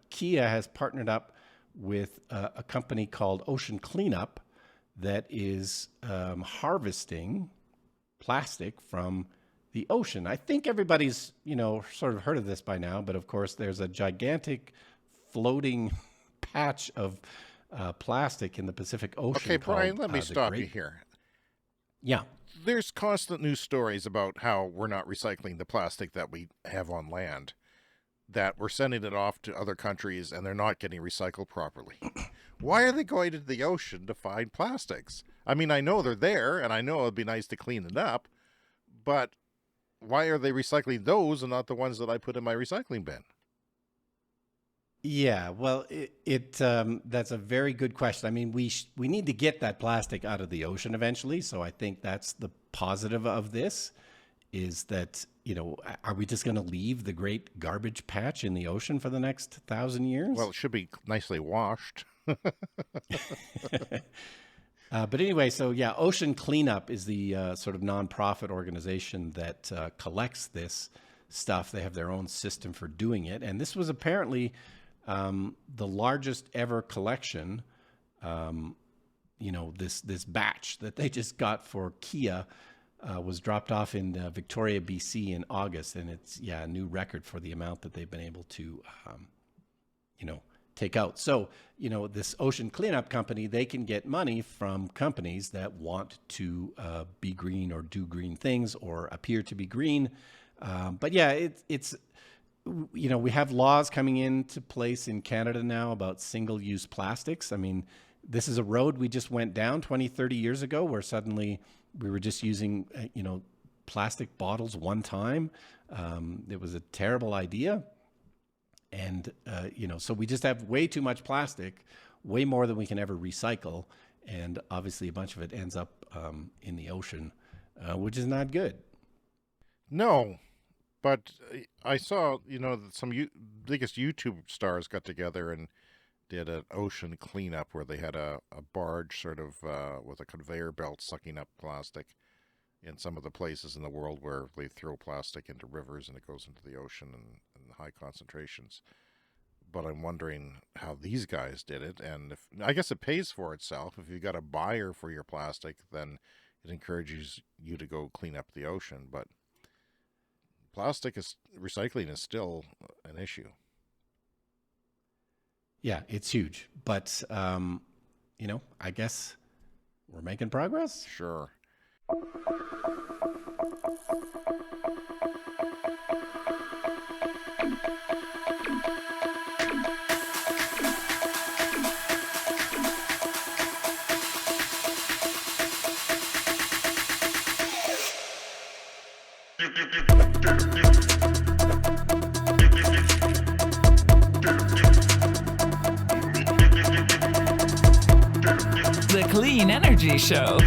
Kia has partnered up with a company called Ocean Cleanup that is harvesting plastic from the ocean. I think everybody's, sort of heard of this by now, but of course there's a gigantic floating patch of plastic in the Pacific Ocean. Okay, Brian, let me stop you here. Yeah. There's constant news stories about how we're not recycling the plastic that we have on land, that we're sending it off to other countries and they're not getting recycled properly. Why are they going to the ocean to find plastics? I mean, I know they're there and I know it'd be nice to clean it up, but why are they recycling those and not the ones that I put in my recycling bin? Yeah, well, that's a very good question. I mean, we need to get that plastic out of the ocean eventually. So I think that's the positive of this, is that, are we just going to leave the great garbage patch in the ocean for the next 1,000 years? Well, it should be nicely washed. But anyway, so yeah, Ocean Cleanup is the sort of nonprofit organization that collects this stuff. They have their own system for doing it. And this was apparently the largest ever collection, this batch that they just got for Kia was dropped off in Victoria, BC in August. And it's, a new record for the amount that they've been able to, take out. So, this Ocean Cleanup company, they can get money from companies that want to be green or do green things or appear to be green. But yeah, it's we have laws coming into place in Canada now about single-use plastics. I mean, this is a road we just went down 20, 30 years ago where suddenly we were just using, plastic bottles one time. It was a terrible idea. And, so we just have way too much plastic, way more than we can ever recycle. And obviously a bunch of it ends up in the ocean, which is not good. No, but I saw, some biggest YouTube stars got together and did an ocean cleanup where they had a barge sort of with a conveyor belt sucking up plastic in some of the places in the world where they throw plastic into rivers and it goes into the ocean in high concentrations. But I'm wondering how these guys did it. And I guess it pays for itself. If you got a buyer for your plastic, then it encourages you to go clean up the ocean. But recycling is still an issue. Yeah, it's huge. But, I guess we're making progress. Sure. The Clean Energy Show.